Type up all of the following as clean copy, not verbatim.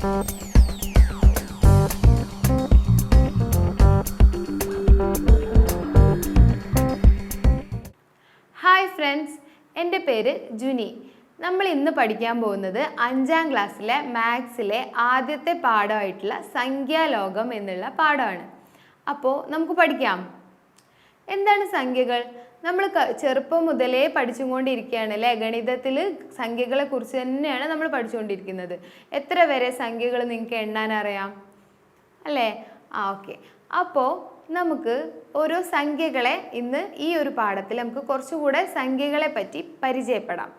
Hi friends, എൻ്റെ പേര് ജുനി. നമ്മൾ ഇന്ന് പഠിക്കാൻ പോകുന്നത് 5ാം ക്ലാസ്സിലെ മാത്സിലെ ആദ്യത്തെ പാഠമായിട്ടുള്ള സംഖ്യാലോകം എന്നുള്ള പാഠമാണ്. അപ്പോൾ നമുക്ക് പഠിക്കാം. എന്താണ് സംഖ്യകൾ? നമ്മൾ ചെറുപ്പം മുതലേ പഠിച്ചുകൊണ്ടിരിക്കുകയാണ് അല്ലേ. ഗണിതത്തിൽ സംഖ്യകളെ കുറിച്ച് തന്നെയാണ് നമ്മൾ പഠിച്ചുകൊണ്ടിരിക്കുന്നത്. എത്ര വരെ സംഖ്യകൾ നിങ്ങൾക്ക് എണ്ണാൻ അറിയാം അല്ലേ? ഓക്കെ. അപ്പോൾ നമുക്ക് ഓരോ സംഖ്യകളെ ഇന്ന് ഈ ഒരു പാഠത്തിൽ നമുക്ക് കുറച്ചുകൂടെ സംഖ്യകളെ പറ്റി പരിചയപ്പെടാം.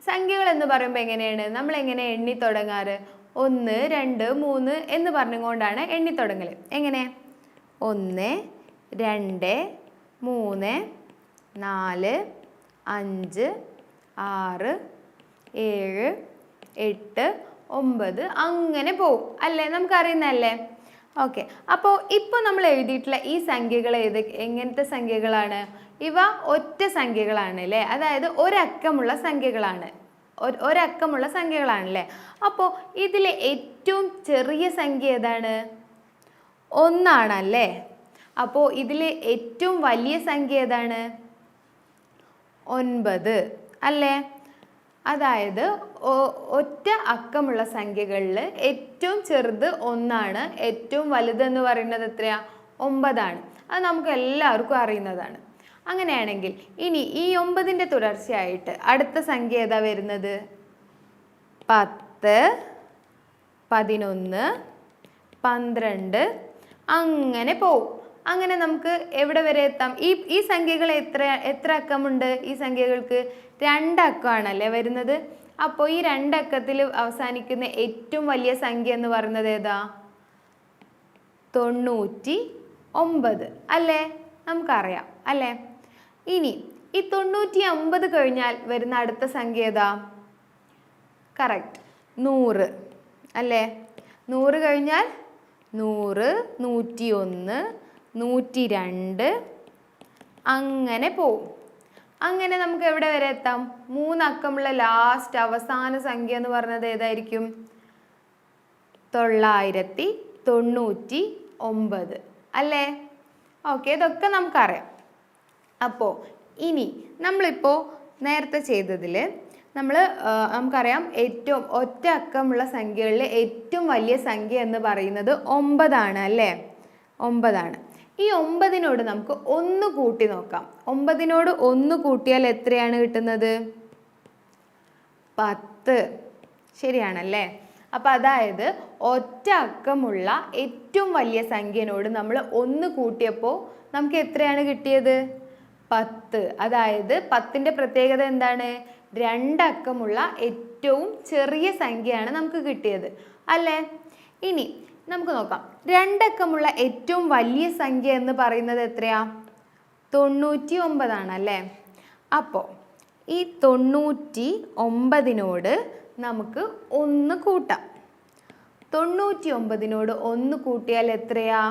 സംഖ്യകൾ എന്ന് പറയുമ്പോൾ എങ്ങനെയാണ് നമ്മൾ എങ്ങനെ എണ്ണി തുടങ്ങാറ്? 1, 2, 3 എന്ന് പറഞ്ഞുകൊണ്ടാണ് എണ്ണി തുടങ്ങൽ. എങ്ങനെ? 1, 2, 3, 4, 5, 6, 7, 8, 9 അങ്ങനെ പോവും അല്ലേ? നമുക്കറിയുന്നതല്ലേ? ഓക്കെ. അപ്പോൾ ഇപ്പോൾ നമ്മൾ എഴുതിയിട്ടുള്ള ഈ സംഖ്യകൾ എങ്ങനത്തെ സംഖ്യകളാണ്? ഇവ ഒറ്റ സംഖ്യകളാണ് അല്ലേ? അതായത് ഒരക്കമുള്ള സംഖ്യകളാണ്. ഒരക്കമുള്ള സംഖ്യകളാണല്ലേ. അപ്പോൾ ഇതിലെ ഏറ്റവും ചെറിയ സംഖ്യ ഏതാണ്? 1 ആണല്ലേ. അപ്പോൾ ഇതിലെ ഏറ്റവും വലിയ സംഖ്യ ഏതാണ്? 9 അല്ലേ? അതായത് ഒറ്റ അക്കമുള്ള സംഖ്യകളിൽ ഏറ്റവും ചെറുത് 1 ആണ്. ഏറ്റവും വലുതെന്ന് പറയുന്നത് എത്രയാ? 9 ആണ്. അത് നമുക്ക് എല്ലാവർക്കും അറിയുന്നതാണ്. അങ്ങനെയാണെങ്കിൽ ഇനി ഈ 9ൻ്റെ തുടർച്ചയായിട്ട് അടുത്ത സംഖ്യ ഏതാ വരുന്നത്? 10, 11, 12 അങ്ങനെ പോവും. അങ്ങനെ നമുക്ക് എവിടെ വരെ എത്താം? ഈ സംഖ്യകൾ എത്ര അക്കമുണ്ട്? ഈ സംഖ്യകൾക്ക് 2 അക്കമാണല്ലേ വരുന്നത്. അപ്പോൾ ഈ 2 അക്കത്തിൽ അവസാനിക്കുന്ന ഏറ്റവും വലിയ സംഖ്യ എന്ന് പറയുന്നത് ഏതാ? 99 അല്ലേ? നമുക്കറിയാം അല്ലേ? ഇനി ഈ 950 കഴിഞ്ഞാൽ വരുന്ന അടുത്ത സംഖ്യ ഏതാ? കറക്റ്റ്, 100 അല്ലേ? 100 കഴിഞ്ഞാൽ 100, 101, 102 അങ്ങനെ പോവും. അങ്ങനെ നമുക്ക് എവിടെ വരെ എത്താം? 3 അക്കമുള്ള ലാസ്റ്റ് അവസാന സംഖ്യ എന്ന് പറഞ്ഞത് ഏതായിരിക്കും? 999 അല്ലേ? ഓക്കെ, ഇതൊക്കെ നമുക്കറിയാം. അപ്പോൾ ഇനി നമ്മളിപ്പോൾ നേരത്തെ ചെയ്തതിൽ നമുക്കറിയാം ഏറ്റവും ഒറ്റ അക്കമുള്ള സംഖ്യകളിൽ ഏറ്റവും വലിയ സംഖ്യ എന്ന് പറയുന്നത് 9 ആണ് അല്ലേ? 9 ആണ്. ഈ 9നോട് നമുക്ക് 1 കൂട്ടി നോക്കാം. 9നോട് 1 കൂട്ടിയാൽ എത്രയാണ് കിട്ടുന്നത്? 10 ശരിയാണല്ലേ? അപ്പം അതായത് ഒറ്റ അക്കമുള്ള ഏറ്റവും വലിയ സംഖ്യനോട് നമ്മൾ 1 കൂട്ടിയപ്പോൾ നമുക്ക് എത്രയാണ് കിട്ടിയത്? 10. അതായത് 10ൻ്റെ പ്രത്യേകത എന്താണ്? 2 അക്കമുള്ള ഏറ്റവും ചെറിയ സംഖ്യയാണ് നമുക്ക് കിട്ടിയത് അല്ലേ? ഇനി നമുക്ക് നോക്കാം. 2 അക്കമുള്ള ഏറ്റവും വലിയ സംഖ്യ എന്ന് പറയുന്നത് എത്രയാ? 99 ആണല്ലേ. അപ്പോൾ ഈ 99നോട് നമുക്ക് 1 കൂട്ടാം. 99നോട് 1 കൂട്ടിയാൽ എത്രയാ?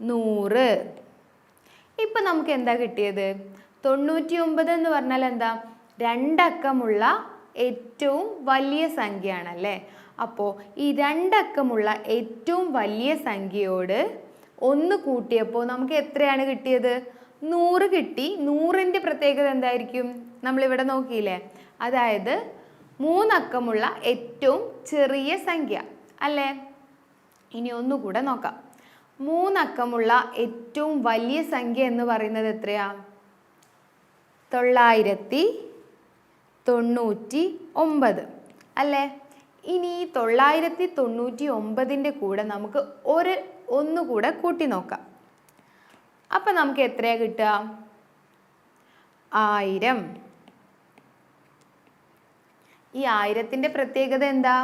100. ഇപ്പം നമുക്ക് എന്താ കിട്ടിയത്? 99 എന്ന് പറഞ്ഞാൽ എന്താ? 2 അക്കമുള്ള ഏറ്റവും വലിയ സംഖ്യയാണല്ലേ. അപ്പോൾ ഈ 2 അക്കമുള്ള ഏറ്റവും വലിയ സംഖ്യയോട് 1 കൂട്ടിയപ്പോൾ നമുക്ക് എത്രയാണ് കിട്ടിയത്? 100 കിട്ടി. 100ൻ്റെ പ്രത്യേകത എന്തായിരിക്കും? നമ്മളിവിടെ നോക്കിയില്ലേ? അതായത് 3 അക്കമുള്ള ഏറ്റവും ചെറിയ സംഖ്യ അല്ലേ? ഇനി ഒന്നുകൂടെ നോക്കാം. 3 അക്കമുള്ള ഏറ്റവും വലിയ സംഖ്യ എന്ന് പറയുന്നത് എത്രയാ? 999 അല്ലേ? ഇനി 999ൻ്റെ കൂടെ നമുക്ക് ഒന്നുകൂടെ കൂട്ടി നോക്കാം. അപ്പം നമുക്ക് എത്രയാ കിട്ടുക? 1000. ഈ 1000ൻ്റെ പ്രത്യേകത എന്താ?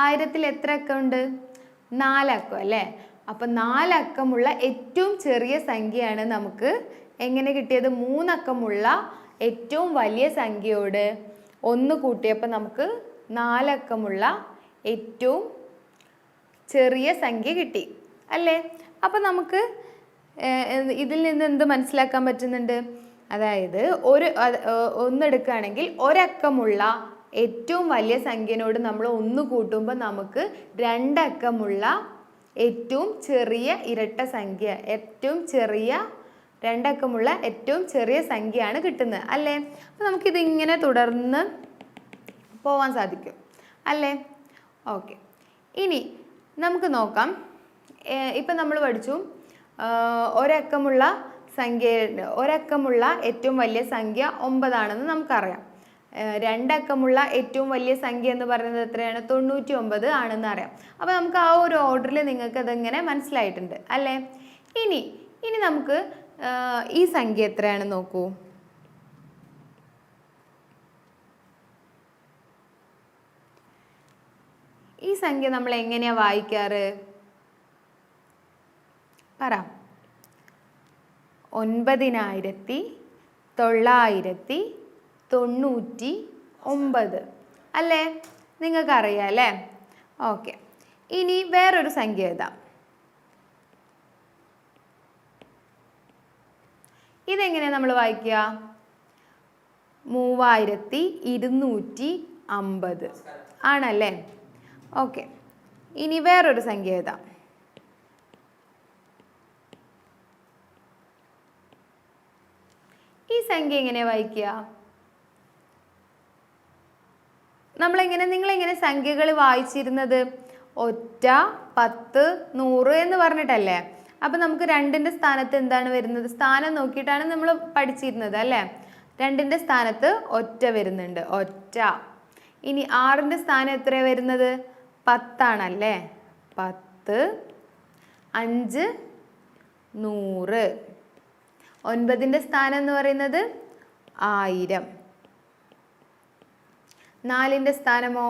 1000ൽ എത്ര അക്കമുണ്ട്? 4 അക്കം അല്ലേ? അപ്പം 4 അക്കമുള്ള ഏറ്റവും ചെറിയ സംഖ്യയാണ് നമുക്ക് എങ്ങനെ കിട്ടിയത്? 3 അക്കമുള്ള ഏറ്റവും വലിയ സംഖ്യയോട് 1 കൂട്ടിയപ്പോൾ നമുക്ക് 4 അക്കമുള്ള ഏറ്റവും ചെറിയ സംഖ്യ കിട്ടി അല്ലേ? അപ്പം നമുക്ക് ഇതിൽ നിന്ന് എന്ത് മനസ്സിലാക്കാൻ പറ്റുന്നുണ്ട്? അതായത് ഒന്നെടുക്കുകയാണെങ്കിൽ ഒരക്കമുള്ള ഏറ്റവും വലിയ സംഖ്യയോട് നമ്മൾ 1 കൂട്ടുമ്പോൾ നമുക്ക് 2 അക്കമുള്ള ഏറ്റവും ചെറിയ ഇരട്ട സംഖ്യ, ഏറ്റവും ചെറിയ 2 അക്കമുള്ള ഏറ്റവും ചെറിയ സംഖ്യയാണ് കിട്ടുന്നത് അല്ലേ? അപ്പോൾ നമുക്കിതിങ്ങനെ തുടർന്ന് പോവാൻ സാധിക്കും അല്ലേ? ഓക്കെ, ഇനി നമുക്ക് നോക്കാം. ഇപ്പം നമ്മൾ പഠിച്ചു ഒരക്കമുള്ള ഏറ്റവും വലിയ സംഖ്യ 9 ആണെന്ന് നമുക്കറിയാം. 2 അക്കമുള്ള ഏറ്റവും വലിയ സംഖ്യ എന്ന് പറയുന്നത് എത്രയാണ്? 99 ആണെന്ന് അറിയാം. അപ്പോൾ നമുക്ക് ആ ഒരു ഓർഡറിൽ നിങ്ങൾക്ക് അതെങ്ങനെ മനസ്സിലായിട്ടുണ്ട് അല്ലേ? ഇനി നമുക്ക് ഈ സംഖ്യ എത്രയാണ് നോക്കൂ. ഈ സംഖ്യ നമ്മൾ എങ്ങനെയാ വായിക്കാറ്? പറ. 9999 അല്ലേ? നിങ്ങൾക്കറിയാം അല്ലേ? ഓക്കെ, ഇനി വേറൊരു സംഖ്യ എഴുതാം. ഇതെങ്ങനെയാണ് നമ്മൾ വായിക്കുക? 3250 ആണല്ലേ? ഓക്കെ, ഇനി വേറൊരു സംഖ്യ എഴുതാം. ഈ സംഖ്യ എങ്ങനെ വായിക്കുക? നിങ്ങളെങ്ങനെ സംഖ്യകൾ വായിച്ചിരുന്നത്? ഒറ്റ, 10, 100 എന്ന് പറഞ്ഞിട്ടല്ലേ? അപ്പം നമുക്ക് 2ന്റെ സ്ഥാനത്ത് എന്താണ് വരുന്നത്? സ്ഥാനം നോക്കിയിട്ടാണ് നമ്മൾ പഠിച്ചിരുന്നത് അല്ലേ? 2ന്റെ സ്ഥാനത്ത് ഒറ്റ വരുന്നുണ്ട്, ഒറ്റ. ഇനി 6ന്റെ സ്ഥാനം എത്രയാണ് വരുന്നത്? 10 ആണല്ലേ? 10, 5, 100. 9ന്റെ സ്ഥാനം എന്ന് പറയുന്നത് 1000. 4ന്റെ സ്ഥാനമോ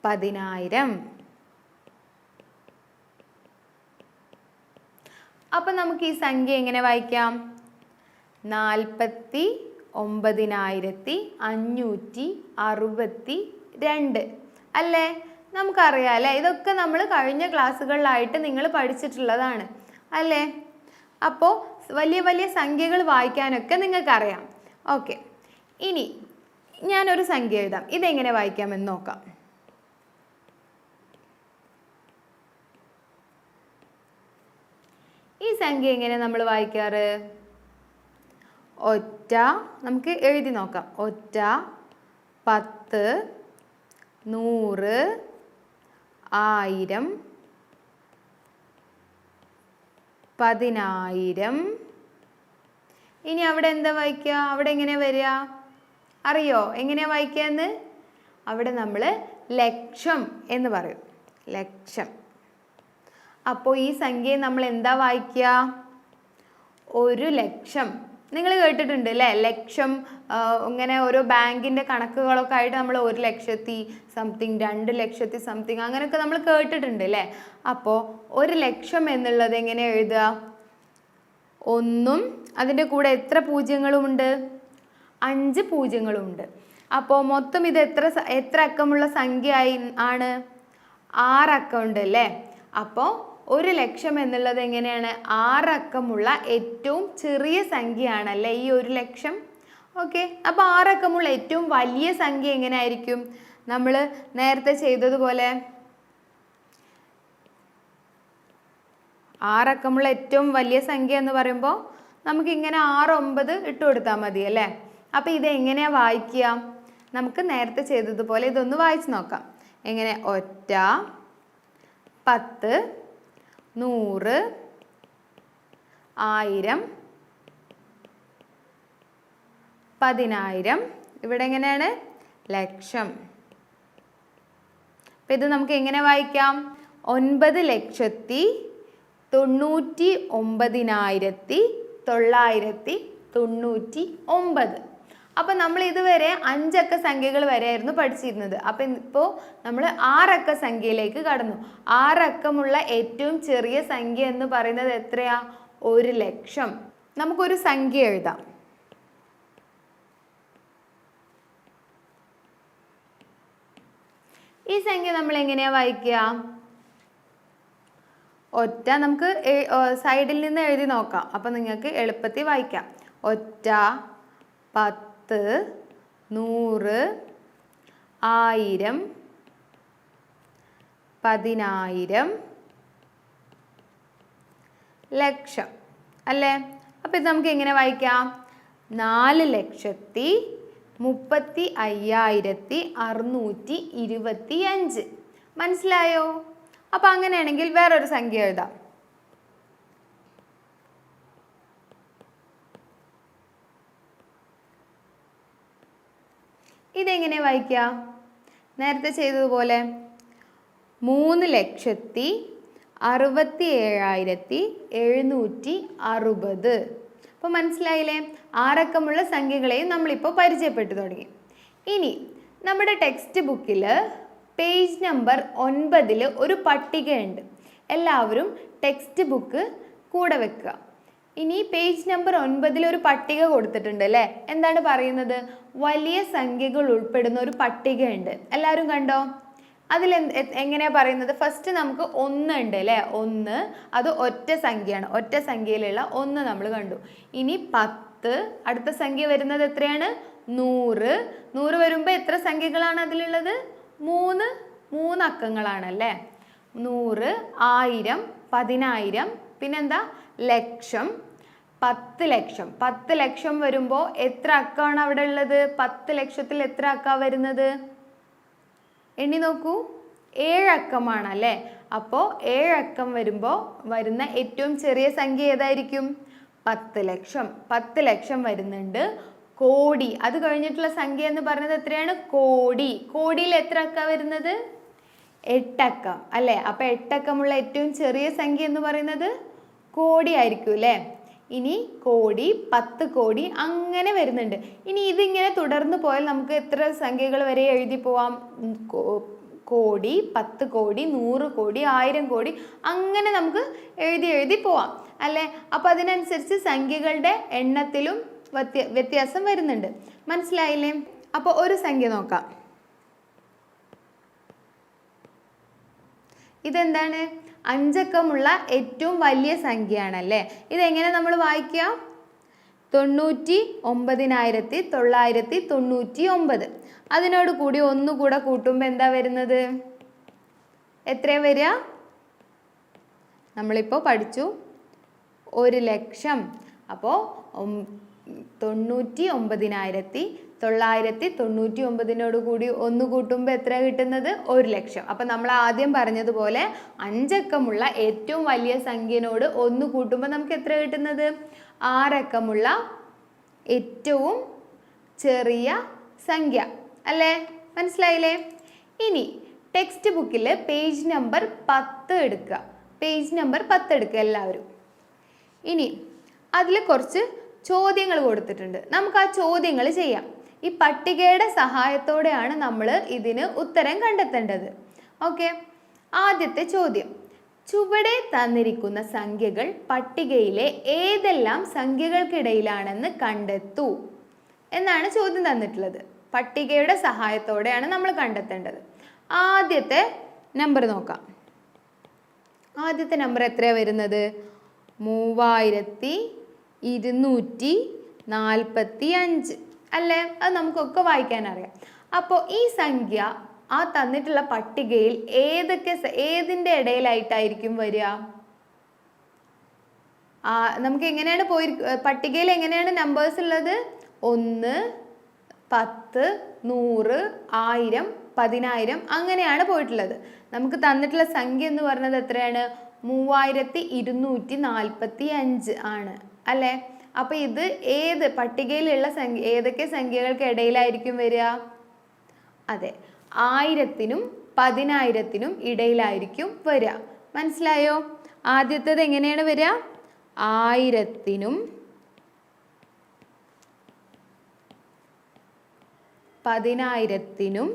10000. അപ്പം നമുക്ക് ഈ സംഖ്യ എങ്ങനെ വായിക്കാം? 49562 അല്ലേ? നമുക്കറിയാം അല്ലേ? ഇതൊക്കെ നമ്മൾ കഴിഞ്ഞ ക്ലാസ്സുകളിലായിട്ട് നിങ്ങൾ പഠിച്ചിട്ടുള്ളതാണ് അല്ലേ? അപ്പോൾ വലിയ വലിയ സംഖ്യകൾ വായിക്കാനൊക്കെ നിങ്ങൾക്കറിയാം. ഓക്കെ, ഇനി ഞാനൊരു സംഖ്യ എഴുതാം. ഇതെങ്ങനെ വായിക്കാമെന്ന് നോക്കാം. ഈ സംഖ്യ എങ്ങനെ നമ്മൾ വായിക്കാറ്? ഒറ്റ, നമുക്ക് എഴുതി നോക്കാം. ഒറ്റ, 10, 100, 1000, 10000. ഇനി അവിടെ എന്താ വായിക്കുക? അവിടെ എങ്ങനെ വരിക അറിയോ? എങ്ങനെയാ വായിക്കാന്ന്? അവിടെ നമ്മൾ ലക്ഷം എന്ന് പറയും, ലക്ഷം. അപ്പോൾ ഈ സംഖ്യയെ നമ്മൾ എന്താ വായിക്കുക? 1 ലക്ഷം. നിങ്ങൾ കേട്ടിട്ടുണ്ട് അല്ലേ? ലക്ഷം ഇങ്ങനെ ഓരോ ബാങ്കിൻ്റെ കണക്കുകളൊക്കെ ആയിട്ട് നമ്മൾ 1 ലക്ഷത്തി സംതിങ്, 2 ലക്ഷത്തി സംതിങ് അങ്ങനെയൊക്കെ നമ്മൾ കേട്ടിട്ടുണ്ട് അല്ലേ? അപ്പോൾ 1 ലക്ഷം എന്നുള്ളത് എങ്ങനെ എഴുതുക? 1ഉം അതിൻ്റെ കൂടെ എത്ര പൂജ്യങ്ങളുമുണ്ട്? 5 പൂജ്യങ്ങളുമുണ്ട്. അപ്പോൾ മൊത്തം ഇത് എത്ര അക്കമുള്ള സംഖ്യ ആണ്? 6 അക്കമുണ്ട് അല്ലേ? അപ്പോൾ 1 ലക്ഷം എന്നുള്ളത് എങ്ങനെയാണ്? 6 അക്കമുള്ള ഏറ്റവും ചെറിയ സംഖ്യയാണല്ലേ ഈ 1 ലക്ഷം. ഓക്കെ, അപ്പോൾ 6 അക്കമുള്ള ഏറ്റവും വലിയ സംഖ്യ എങ്ങനെയായിരിക്കും? നമ്മൾ നേരത്തെ ചെയ്തതുപോലെ 6 അക്കമുള്ള ഏറ്റവും വലിയ സംഖ്യ എന്ന് പറയുമ്പോൾ നമുക്കിങ്ങനെ 6, 9 ഇട്ട് കൊടുത്താൽ മതി അല്ലേ? അപ്പോൾ ഇത് എങ്ങനെയാണ് വായിക്കുക? നമുക്ക് നേരത്തെ ചെയ്തതുപോലെ ഇതൊന്ന് വായിച്ച് നോക്കാം. എങ്ങനെ? ഒറ്റ, 10, 100, 1000, 10000. ഇവിടെ എങ്ങനെയാണ്? ലക്ഷം. അപ്പം ഇത് നമുക്ക് എങ്ങനെ വായിക്കാം? 9,99,999. അപ്പം നമ്മൾ ഇതുവരെ 5 അക്ക സംഖ്യകൾ വരെയായിരുന്നു പഠിച്ചിരുന്നത്. അപ്പം ഇപ്പോൾ നമ്മൾ 6 അക്ക സംഖ്യയിലേക്ക് കടന്നു. 6 അക്കമുള്ള ഏറ്റവും ചെറിയ സംഖ്യ എന്ന് പറയുന്നത് എത്രയാ? 1 ലക്ഷം. നമുക്കൊരു സംഖ്യ എഴുതാം. ഈ സംഖ്യ നമ്മൾ എങ്ങനെയാണ് വായിക്കുക? ഒറ്റ, നമുക്ക് സൈഡിൽ നിന്ന് എഴുതി നോക്കാം. അപ്പം നിങ്ങൾക്ക് എളുപ്പത്തിൽ വായിക്കാം. ഒറ്റ, 10, 100, 1000 10000 ലക്ഷം അല്ലേ? അപ്പോൾ ഇത് നമുക്ക് എങ്ങനെ വായിക്കാം? 4,35,625. മനസ്സിലായോ? അപ്പോൾ അങ്ങനെയാണെങ്കിൽ വേറൊരു സംഖ്യ എഴുതാം. ഇതെങ്ങനെ വായിക്കാം? നേരത്തെ ചെയ്തതുപോലെ 3,67,760. അപ്പോൾ മനസ്സിലായില്ലേ? 6 അക്കമുള്ള സംഖ്യകളെയും നമ്മളിപ്പോൾ പരിചയപ്പെട്ടു തുടങ്ങി. ഇനി നമ്മുടെ ടെക്സ്റ്റ് ബുക്കിൽ പേജ് നമ്പർ 9 ഒരു പട്ടികയുണ്ട്. എല്ലാവരും ടെക്സ്റ്റ് ബുക്ക് കൂടെ വെക്കുക. ഇനി പേജ് നമ്പർ 9 ഒരു പട്ടിക കൊടുത്തിട്ടുണ്ട് അല്ലേ? എന്താണ് പറയുന്നത്? വലിയ സംഖ്യകൾ ഉൾപ്പെടുന്ന ഒരു പട്ടികയുണ്ട്. എല്ലാവരും കണ്ടോ? അതിൽ എങ്ങനെയാണ് പറയുന്നത്? ഫസ്റ്റ് നമുക്ക് 1 ഉണ്ട് അല്ലേ? 1 അത് ഒറ്റ സംഖ്യയാണ്. ഒറ്റ സംഖ്യയിലുള്ള 1 നമ്മൾ കണ്ടു. ഇനി 10, അടുത്ത സംഖ്യ വരുന്നത് എത്രയാണ്? 100. 100 വരുമ്പോൾ എത്ര സംഖ്യകളാണ് അതിലുള്ളത്? 3 അക്കങ്ങളാണ് അല്ലേ? 100, 1000, 10000, പിന്നെന്താ? ലക്ഷം, 10 ലക്ഷം. 10 ലക്ഷം വരുമ്പോൾ എത്ര അക്കമാണ് അവിടെ ഉള്ളത്? 10 ലക്ഷത്തിൽ എത്ര അക്ക വരുന്നത്? എണ്ണി നോക്കൂ. 7 അക്കമാണ് അല്ലേ? അപ്പോൾ 7 അക്കം വരുമ്പോൾ വരുന്ന ഏറ്റവും ചെറിയ സംഖ്യ ഏതായിരിക്കും? 10 ലക്ഷം. 10 ലക്ഷം വരുന്നുണ്ട്. കോടി, അത് കഴിഞ്ഞിട്ടുള്ള സംഖ്യ എന്ന് പറയുന്നത് എത്രയാണ്? കോടി. കോടിയിൽ എത്ര അക്ക വരുന്നത്? 8 അക്കം അല്ലേ? അപ്പോൾ 8 അക്കമുള്ള ഏറ്റവും ചെറിയ സംഖ്യ എന്ന് പറയുന്നത് കോടി ആയിരിക്കും അല്ലേ? ഇനി കോടി, 10 കോടി, അങ്ങനെ വരുന്നുണ്ട്. ഇനി ഇതിങ്ങനെ തുടർന്ന് പോയാൽ നമുക്ക് എത്ര സംഖ്യകൾ വരെ എഴുതി പോവാം? കോടി, 10 കോടി, 100 കോടി, 1000 കോടി, അങ്ങനെ നമുക്ക് എഴുതി പോവാം അല്ലേ? അപ്പോൾ അതിനനുസരിച്ച് സംഖ്യകളുടെ എണ്ണത്തിലും വ്യത്യാസം വരുന്നുണ്ട്. മനസ്സിലായില്ലേ? അപ്പോൾ ഒരു സംഖ്യ നോക്കാം. ഇതെന്താണ്? 5 അക്കമുള്ള ഏറ്റവും വലിയ സംഖ്യയാണല്ലേ? ഇതെങ്ങനെ നമ്മൾ വായിക്കുക? 99,999. അതിനോട് കൂടി 1 കൂടെ കൂട്ടുമ്പോൾ എന്താ വരുന്നത്? എത്രയാ വരിക? നമ്മളിപ്പോൾ പഠിച്ചു 1 ലക്ഷം. അപ്പോൾ 99,999 കൂടി 1 കൂട്ടുമ്പോൾ എത്ര കിട്ടുന്നത്? 1 ലക്ഷം. അപ്പം നമ്മൾ ആദ്യം പറഞ്ഞതുപോലെ 5 അക്കമുള്ള ഏറ്റവും വലിയ സംഖ്യനോട് 1 കൂട്ടുമ്പോൾ നമുക്ക് എത്ര കിട്ടുന്നത്? 6 അക്കമുള്ള ഏറ്റവും ചെറിയ സംഖ്യ അല്ലേ? മനസ്സിലായില്ലേ? ഇനി ടെക്സ്റ്റ് ബുക്കിൽ പേജ് നമ്പർ 10 എടുക്കുക. പേജ് നമ്പർ 10 എടുക്കുക എല്ലാവരും. ഇനി അതിൽ കുറച്ച് ചോദ്യങ്ങൾ കൊടുത്തിട്ടുണ്ട്. നമുക്ക് ആ ചോദ്യങ്ങൾ ചെയ്യാം. ഈ പട്ടികയുടെ സഹായത്തോടെയാണ് നമ്മൾ ഇതിന് ഉത്തരം കണ്ടെത്തേണ്ടത്. ഓക്കെ, ആദ്യത്തെ ചോദ്യം: ചുവടെ തന്നിരിക്കുന്ന സംഖ്യകൾ പട്ടികയിലെ ഏതെല്ലാം സംഖ്യകൾക്കിടയിലാണെന്ന് കണ്ടെത്തൂ എന്നാണ് ചോദ്യം തന്നിട്ടുള്ളത്. പട്ടികയുടെ സഹായത്തോടെയാണ് നമ്മൾ കണ്ടെത്തേണ്ടത്. ആദ്യത്തെ നമ്പർ നോക്കാം. ആദ്യത്തെ നമ്പർ എത്രയാണ് വരുന്നത്? 3245 അല്ലേ? അത് നമുക്കൊക്കെ വായിക്കാൻ അറിയാം. അപ്പോൾ ഈ സംഖ്യ ആ തന്നിട്ടുള്ള പട്ടികയിൽ ഏതിൻ്റെ ഇടയിലായിട്ടായിരിക്കും വരിക? നമുക്ക് എങ്ങനെയാണ് പട്ടികയിൽ എങ്ങനെയാണ് നമ്പേഴ്സ് ഉള്ളത്? 1, 10, 100, 1000, 10000 അങ്ങനെയാണ് പോയിട്ടുള്ളത്. നമുക്ക് തന്നിട്ടുള്ള സംഖ്യ എന്ന് പറഞ്ഞത് എത്രയാണ്? 3245 ആണ് അല്ലേ? അപ്പോൾ ഇത് ഏത് പട്ടികയിലുള്ള സംഖ്യ, ഏതൊക്കെ സംഖ്യകൾക്ക് ഇടയിലായിരിക്കും വരിക? അതെ, 1000നും 10000നും ഇടയിലായിരിക്കും വരിക. മനസ്സിലായോ? ആദ്യത്തേത് എങ്ങനെയാണ് വരിക? 1000നും 10000നും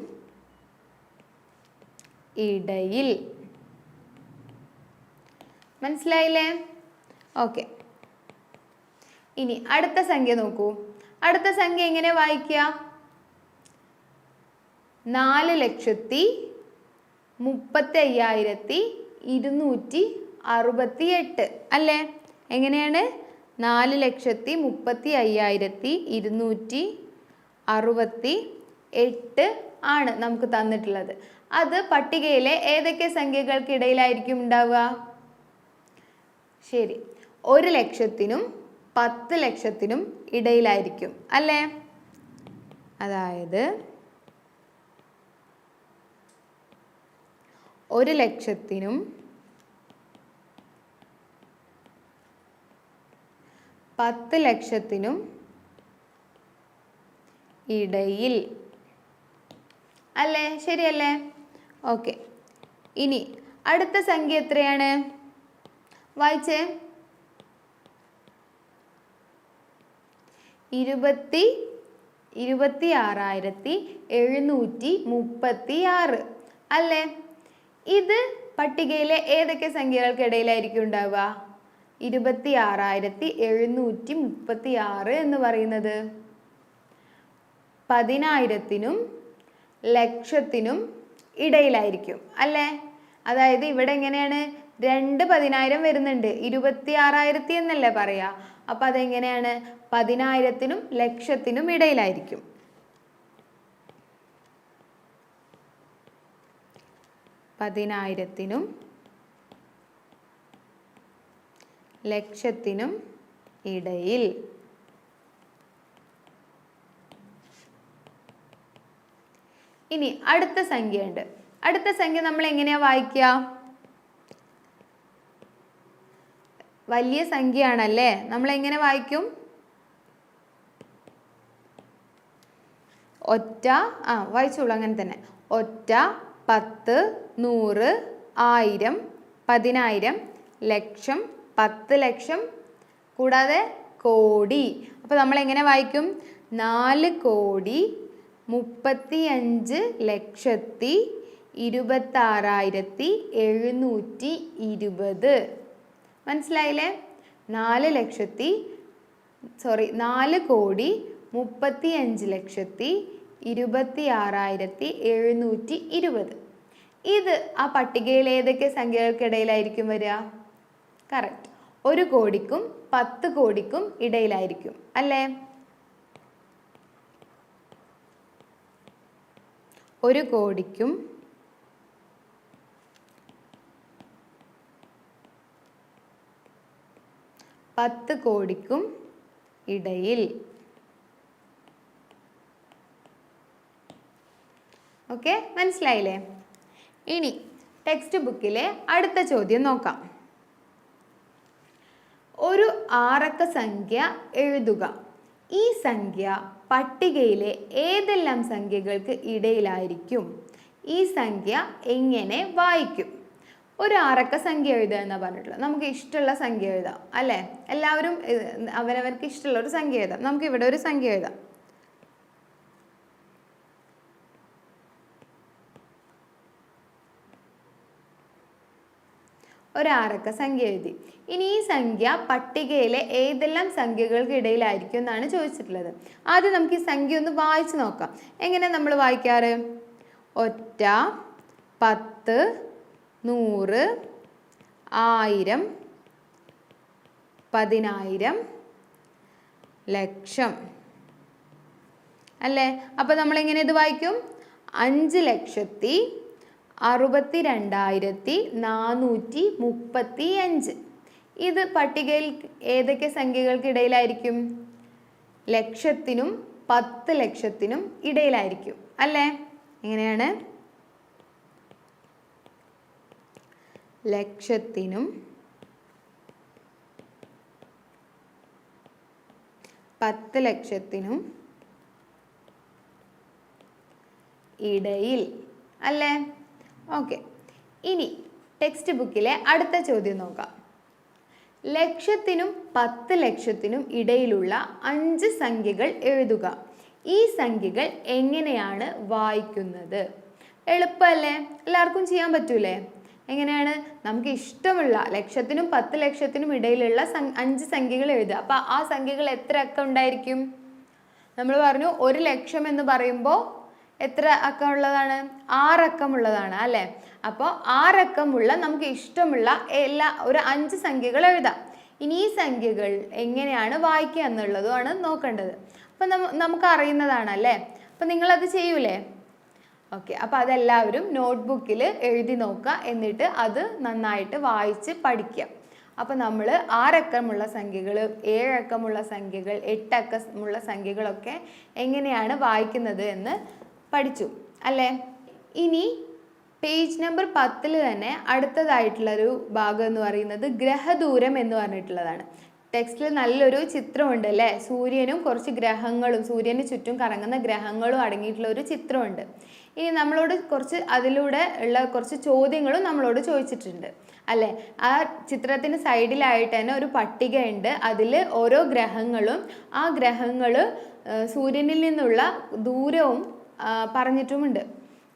ഇടയിൽ. മനസ്സിലായില്ലേ? ഓക്കെ, ഇനി അടുത്ത സംഖ്യ നോക്കൂ. അടുത്ത സംഖ്യ എങ്ങനെ വായിക്കുക? 4,35,268 അല്ലേ? എങ്ങനെയാണ്? 4,35,268 ആണ് നമുക്ക് തന്നിട്ടുള്ളത്. അത് പട്ടികയിലെ ഏതൊക്കെ സംഖ്യകൾക്കിടയിലായിരിക്കും ഉണ്ടാവുക? ശരി, 1 ലക്ഷത്തിനും 10 ലക്ഷത്തിനും ഇടയിലായിരിക്കും അല്ലേ? അതായത് 1 ലക്ഷത്തിനും 10 ലക്ഷത്തിനും ഇടയിൽ അല്ലേ? ശരിയല്ലേ? ഓക്കെ. ഇനി അടുത്ത സംഖ്യ എത്രയാണ്? വായിച്ചേ. 26,736 അല്ലേ? ഇത് പട്ടികയിലെ ഏതൊക്കെ സംഖ്യകൾക്കിടയിലായിരിക്കും ഉണ്ടാവുക? 26,736 എന്ന് പറയുന്നത് 10,000-നും ലക്ഷത്തിനും ഇടയിലായിരിക്കും അല്ലേ? അതായത് ഇവിടെ എങ്ങനെയാണ്? 2 10,000 വരുന്നുണ്ട്, 26,000 എന്നല്ലേ പറയാ. അപ്പൊ അതെങ്ങനെയാണ്? 10,000-നും ലക്ഷത്തിനും ഇടയിലായിരിക്കും. 10,000-നും ലക്ഷത്തിനും ഇടയിൽ. ഇനി അടുത്ത സംഖ്യ ഉണ്ട്. അടുത്ത സംഖ്യ നമ്മൾ എങ്ങനെയാ വായിക്കുക? വലിയ സംഖ്യയാണല്ലേ, നമ്മൾ എങ്ങനെ വായിക്കും? ഒറ്റ, വായിച്ചോളൂ അങ്ങനെ തന്നെ. ഒറ്റ, 10, 100, 1000, 10,000, ലക്ഷം, 10 ലക്ഷം, കൂടാതെ കോടി. അപ്പോൾ നമ്മൾ എങ്ങനെ വായിക്കും? 4,35,26,720. മനസ്സിലായില്ലേ? 4,35,26,720. ഇത് ആ പട്ടികയിൽ ഏതൊക്കെ സംഖ്യകൾക്കിടയിലായിരിക്കും വരിക? കറക്റ്റ്, 1 കോടിക്കും 10 കോടിക്കും ഇടയിലായിരിക്കും അല്ലേ? 1 കോടിക്കും 10 കോടിക്കും ഇടയിൽ. ഓക്കെ, മനസ്സിലായില്ലേ? ഇനി ടെക്സ്റ്റ് ബുക്കിലെ അടുത്ത ചോദ്യം നോക്കാം. ഒരു 6 അക്ക സംഖ്യ എഴുതുക. ഈ സംഖ്യ പട്ടികയിലെ ഏതെല്ലാം സംഖ്യകൾക്ക് ഇടയിലായിരിക്കും? ഈ സംഖ്യ എങ്ങനെ വായിക്കും? ഒരു 6 അക്ക സംഖ്യ എഴുതുക എന്നാണ് പറഞ്ഞിട്ടുള്ളത്. നമുക്ക് ഇഷ്ടമുള്ള സംഖ്യ എഴുതാം അല്ലേ? എല്ലാവരും അവനവർക്ക് ഇഷ്ടമുള്ള ഒരു സംഖ്യ എഴുതാം. നമുക്ക് ഇവിടെ ഒരു സംഖ്യ എഴുതാം. ഒരു 6 അക്ക സംഖ്യ എഴുതി. ഇനി ഈ സംഖ്യ പട്ടികയിലെ ഏതെല്ലാം സംഖ്യകൾക്കിടയിലായിരിക്കും എന്നാണ് ചോദിച്ചിട്ടുള്ളത്. ആദ്യം നമുക്ക് ഈ സംഖ്യ ഒന്ന് വായിച്ചു നോക്കാം. എങ്ങനെ നമ്മൾ വായിക്കാറ്? ഒറ്റ, 10, 100, 1000, 10,000, ലക്ഷം അല്ലേ? അപ്പോൾ നമ്മൾ എങ്ങനെ ഇത് വായിക്കും? 5,62,435. ഇത് പട്ടികയിൽ ഏതൊക്കെ സംഖ്യകൾക്കിടയിലായിരിക്കും? ലക്ഷത്തിനും 10 ലക്ഷത്തിനും ഇടയിലായിരിക്കും അല്ലേ? എങ്ങനെയാണ്? ലക്ഷത്തിനും 10 ലക്ഷത്തിനും ഇടയിൽ അല്ലേ? ഓക്കെ. ഇനി ടെക്സ്റ്റ് ബുക്കിലെ അടുത്ത ചോദ്യം നോക്കാം. ലക്ഷത്തിനും 10 ലക്ഷത്തിനും ഇടയിലുള്ള 5 സംഖ്യകൾ എഴുതുക. ഈ സംഖ്യകൾ എങ്ങനെയാണ് വായിക്കുന്നത്? എളുപ്പമല്ലേ? എല്ലാവർക്കും ചെയ്യാൻ പറ്റൂലേ? എങ്ങനെയാണ്? നമുക്ക് ഇഷ്ടമുള്ള ലക്ഷത്തിനും 10 ലക്ഷത്തിനും ഇടയിലുള്ള 5 സംഖ്യകൾ എഴുതുക. അപ്പോൾ ആ സംഖ്യകൾ എത്ര അക്കം ഉണ്ടായിരിക്കും? നമ്മൾ പറഞ്ഞു 1 ലക്ഷം എന്ന് പറയുമ്പോൾ എത്ര അക്കം ഉള്ളതാണ്? 6 അക്കമുള്ളതാണ് അല്ലേ? അപ്പോൾ 6 അക്കമുള്ള നമുക്ക് ഇഷ്ടമുള്ള ഒരു 5 സംഖ്യകൾ എഴുതാം. ഇനി ഈ സംഖ്യകൾ എങ്ങനെയാണ് വായിക്കുക എന്നുള്ളതുമാണ് നോക്കേണ്ടത്. അപ്പം നമുക്ക് അറിയുന്നതാണ് അല്ലേ? അപ്പം നിങ്ങളത് ചെയ്യൂലേ? ഓക്കെ, അപ്പോൾ അതെല്ലാവരും നോട്ട്ബുക്കിൽ എഴുതി നോക്കുക, എന്നിട്ട് അത് നന്നായിട്ട് വായിച്ച് പഠിക്കുക. അപ്പോൾ നമ്മൾ 6 അക്കമുള്ള സംഖ്യകൾ, 7 അക്കമുള്ള സംഖ്യകൾ, 8 അക്കമുള്ള സംഖ്യകളൊക്കെ എങ്ങനെയാണ് വായിക്കുന്നത് എന്ന് പഠിച്ചു അല്ലേ? ഇനി പേജ് നമ്പർ 10 തന്നെ അടുത്തതായിട്ടുള്ളൊരു ഭാഗം എന്ന് പറയുന്നത് ഗ്രഹദൂരം എന്ന് പറഞ്ഞിട്ടുള്ളതാണ്. ടെക്സ്റ്റിൽ നല്ലൊരു ചിത്രമുണ്ട് അല്ലേ? സൂര്യനും കുറച്ച് ഗ്രഹങ്ങളും, സൂര്യന് ചുറ്റും കറങ്ങുന്ന ഗ്രഹങ്ങളും അടങ്ങിയിട്ടുള്ള ഒരു ചിത്രമുണ്ട്. ഇനി നമ്മളോട് കുറച്ച് അതിലൂടെ ഉള്ള കുറച്ച് ചോദ്യങ്ങളും നമ്മളോട് ചോദിച്ചിട്ടുണ്ട് അല്ലേ? ആ ചിത്രത്തിന് സൈഡിലായിട്ട് തന്നെ ഒരു പട്ടികയുണ്ട്. അതിൽ ഓരോ ഗ്രഹങ്ങളും ആ ഗ്രഹങ്ങൾ സൂര്യനിൽ നിന്നുള്ള ദൂരവും പറഞ്ഞിട്ടുമുണ്ട്.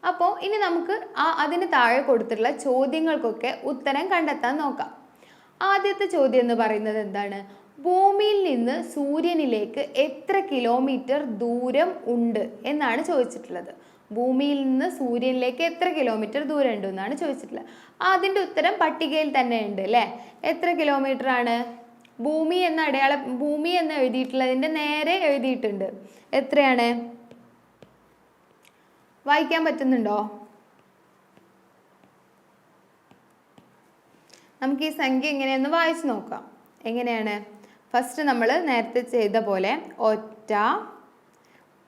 അപ്പോൾ ഇനി നമുക്ക് അതിന് താഴെ കൊടുത്തിട്ടുള്ള ചോദ്യങ്ങൾക്കൊക്കെ ഉത്തരം കണ്ടെത്താൻ നോക്കാം. ആദ്യത്തെ ചോദ്യം എന്ന് പറയുന്നത് എന്താണ്? ഭൂമിയിൽ നിന്ന് സൂര്യനിലേക്ക് എത്ര കിലോമീറ്റർ ദൂരം ഉണ്ട് എന്നാണ് ചോദിച്ചിട്ടുള്ളത്. ഭൂമിയിൽ നിന്ന് സൂര്യനിലേക്ക് എത്ര കിലോമീറ്റർ ദൂരം ഉണ്ട് എന്നാണ് ചോദിച്ചിട്ടുള്ളത്. അതിൻ്റെ ഉത്തരം പട്ടികയിൽ തന്നെ ഉണ്ട് അല്ലേ? എത്ര കിലോമീറ്റർ ആണ്? ഭൂമി എന്ന് എഴുതിയിട്ടുള്ളതിൻ്റെ നേരെ എഴുതിയിട്ടുണ്ട്. എത്രയാണ്? വായിക്കാൻ പറ്റുന്നുണ്ടോ? നമുക്ക് ഈ സംഖ്യ എങ്ങനെയെന്ന് വായിച്ച് നോക്കാം. എങ്ങനെയാണ്? ഫസ്റ്റ് നമ്മൾ നേരത്തെ ചെയ്ത പോലെ 1,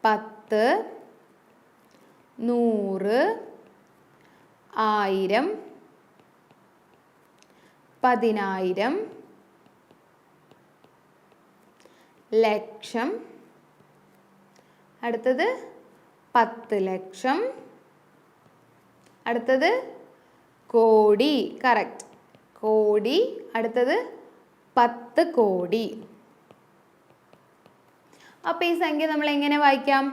10, 100, 1000, 10000, ലക്ഷം, അടുത്തത് 10 ലക്ഷം, അടുത്തത് കോടി. കറക്റ്റ്, കോടി. അടുത്തത് 10 കോടി. അപ്പോൾ ഈ സംഖ്യ നമ്മൾ എങ്ങനെ വായിക്കാം?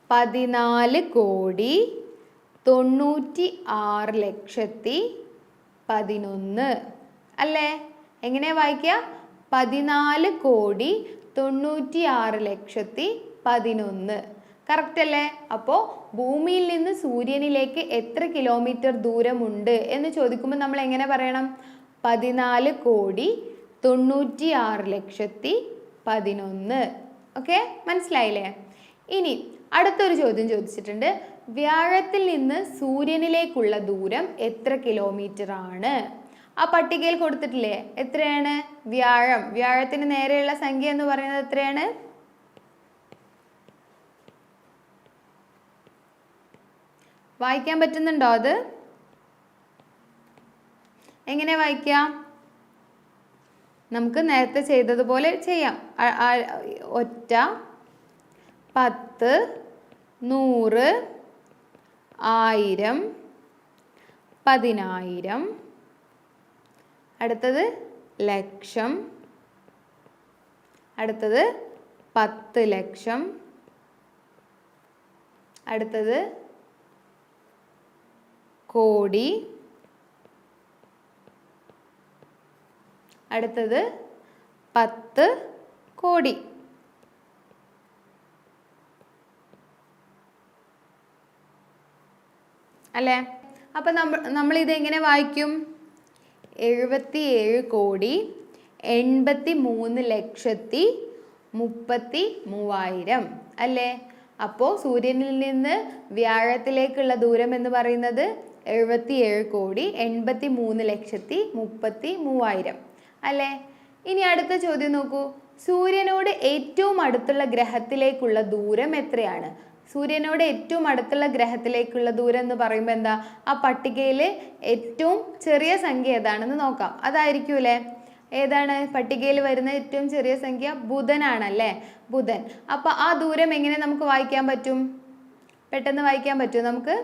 14,96,11,000 അല്ലേ? എങ്ങനെ വായിക്കുക? 14,96,11,000. കറക്റ്റ് അല്ലേ? അപ്പോൾ ഭൂമിയിൽ നിന്ന് സൂര്യനിലേക്ക് എത്ര കിലോമീറ്റർ ദൂരമുണ്ട് എന്ന് ചോദിക്കുമ്പോൾ നമ്മൾ എങ്ങനെ പറയണം? 14,96,11,000. ഓക്കെ, മനസ്സിലായില്ലേ? ഇനി അടുത്തൊരു ചോദ്യം ചോദിച്ചിട്ടുണ്ട്. വ്യാഴത്തിൽ നിന്ന് സൂര്യനിലേക്കുള്ള ദൂരം എത്ര കിലോമീറ്റർ ആണ്? ആ പട്ടികയിൽ കൊടുത്തിട്ടില്ലേ? എത്രയാണ്? വ്യാഴത്തിന് നേരെയുള്ള സംഖ്യ എന്ന് പറയുന്നത് എത്രയാണ്? വായിക്കാൻ പറ്റുന്നുണ്ടോ? അത് എങ്ങനെ വായിക്കാം? നമുക്ക് നേരത്തെ ചെയ്തതുപോലെ ചെയ്യാം. 1, 10, 100, 1000, 10000, അടുത്തത് ലക്ഷം, അടുത്തത് 10 ലക്ഷം, അടുത്തത് കോടി, അടുത്തത് 10 കോടി. അല്ലേ? അപ്പം നമ്മൾ ഇതെങ്ങനെ വായിക്കും? 77,83,33,000 അല്ലേ? അപ്പോൾ സൂര്യനിൽ നിന്ന് വ്യാഴത്തിലേക്കുള്ള ദൂരം എന്ന് പറയുന്നത് 77,83,33,000 അല്ലേ? ഇനി അടുത്ത ചോദ്യം നോക്കൂ. സൂര്യനോട് ഏറ്റവും അടുത്തുള്ള ഗ്രഹത്തിലേക്കുള്ള ദൂരം എത്രയാണ്? സൂര്യനോട് ഏറ്റവും അടുത്തുള്ള ഗ്രഹത്തിലേക്കുള്ള ദൂരം എന്ന് പറയുമ്പോൾ എന്താ? ആ പട്ടികയിൽ ഏറ്റവും ചെറിയ സംഖ്യ ഏതാണെന്ന് നോക്കാം. അതായിരിക്കൂലേ? ഏതാണ് പട്ടികയിൽ വരുന്ന ഏറ്റവും ചെറിയ സംഖ്യ? ബുധനാണല്ലേ? ബുധൻ. അപ്പോൾ ആ ദൂരം എങ്ങനെ നമുക്ക് വായിക്കാൻ പറ്റും? പെട്ടെന്ന് വായിക്കാൻ പറ്റും നമുക്ക്?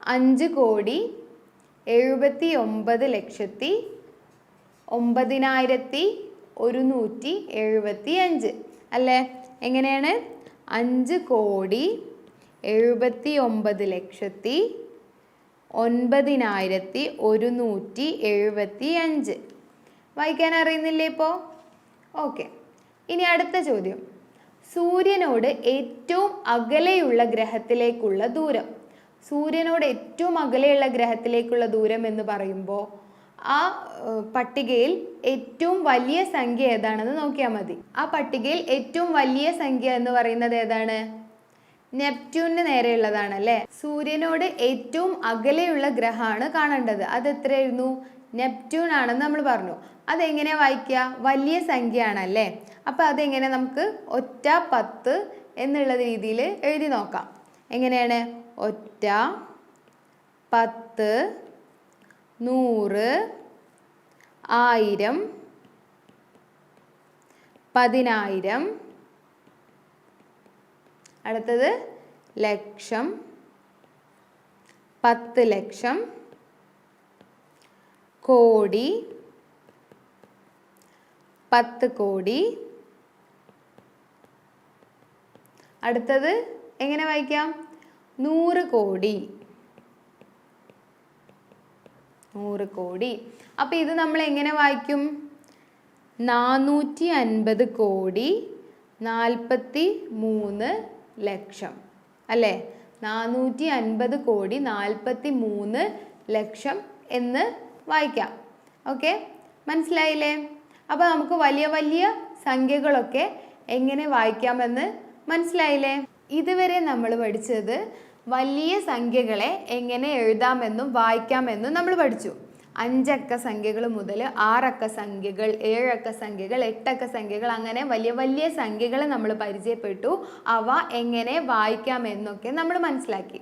5,79,09,175 അല്ലേ? എങ്ങനെയാണ്? 5,79,09,175 വായിക്കാൻ അറിയുന്നില്ലേ ഇപ്പോൾ? ഓക്കെ. ഇനി അടുത്ത ചോദ്യം. സൂര്യനോട് ഏറ്റവും അകലെയുള്ള ഗ്രഹത്തിലേക്കുള്ള ദൂരം. സൂര്യനോട് ഏറ്റവും അകലെയുള്ള ഗ്രഹത്തിലേക്കുള്ള ദൂരം എന്ന് പറയുമ്പോൾ ആ പട്ടികയിൽ ഏറ്റവും വലിയ സംഖ്യ ഏതാണെന്ന് നോക്കിയാൽ മതി. ആ പട്ടികയിൽ ഏറ്റവും വലിയ സംഖ്യ എന്ന് പറയുന്നത് ഏതാണ്? നെപ്റ്റ്യൂണിന് നേരെയുള്ളതാണ് അല്ലേ. സൂര്യനോട് ഏറ്റവും അകലെയുള്ള ഗ്രഹമാണ് കാണേണ്ടത്. അത് എത്രയായിരുന്നു? നെപ്റ്റ്യൂൺ ആണെന്ന് നമ്മൾ പറഞ്ഞു. അതെങ്ങനെ വായിക്കുക? വലിയ സംഖ്യയാണല്ലേ. അപ്പം അതെങ്ങനെ നമുക്ക് ഒറ്റ 10 എന്നുള്ള രീതിയിൽ എഴുതി നോക്കാം. എങ്ങനെയാണ്? ഒറ്റ 10 100 1000 10000 അടുത്തത് ലക്ഷം 10 ലക്ഷം കോടി 10 കോടി. അടുത്തത് എങ്ങനെ വായിക്കാം? 100 കോടി 100 കോടി. അപ്പം ഇത് നമ്മൾ എങ്ങനെ വായിക്കും? 450 കോടി 43 ലക്ഷം അല്ലേ. 450 കോടി 43 ലക്ഷം എന്ന് വായിക്കാം. ഓക്കെ, മനസ്സിലായില്ലേ? അപ്പോൾ നമുക്ക് വലിയ വലിയ സംഖ്യകളൊക്കെ എങ്ങനെ വായിക്കാമെന്ന് മനസ്സിലായില്ലേ? ഇതുവരെ നമ്മൾ പഠിച്ചത് വലിയ സംഖ്യകളെ എങ്ങനെ എഴുതാമെന്നും വായിക്കാമെന്നും നമ്മൾ പഠിച്ചു. 5 അക്ക സംഖ്യകൾ മുതൽ 6 അക്ക സംഖ്യകൾ, 7 അക്ക സംഖ്യകൾ, 8 അക്ക സംഖ്യകൾ, അങ്ങനെ വലിയ വലിയ സംഖ്യകൾ നമ്മൾ പരിചയപ്പെട്ടു. അവ എങ്ങനെ വായിക്കാമെന്നൊക്കെ നമ്മൾ മനസ്സിലാക്കി.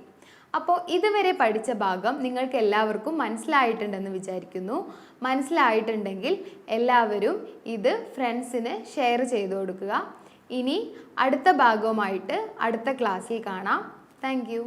അപ്പോൾ ഇതുവരെ പഠിച്ച ഭാഗം നിങ്ങൾക്ക് എല്ലാവർക്കും മനസ്സിലായിട്ടുണ്ടെന്ന് വിചാരിക്കുന്നു. മനസ്സിലായിട്ടുണ്ടെങ്കിൽ എല്ലാവരും ഇത് ഫ്രണ്ട്സിന് ഷെയർ ചെയ്ത് കൊടുക്കുക. ഇനി അടുത്ത ഭാഗവുമായിട്ട് അടുത്ത ക്ലാസ്സിൽ കാണാം. Thank you.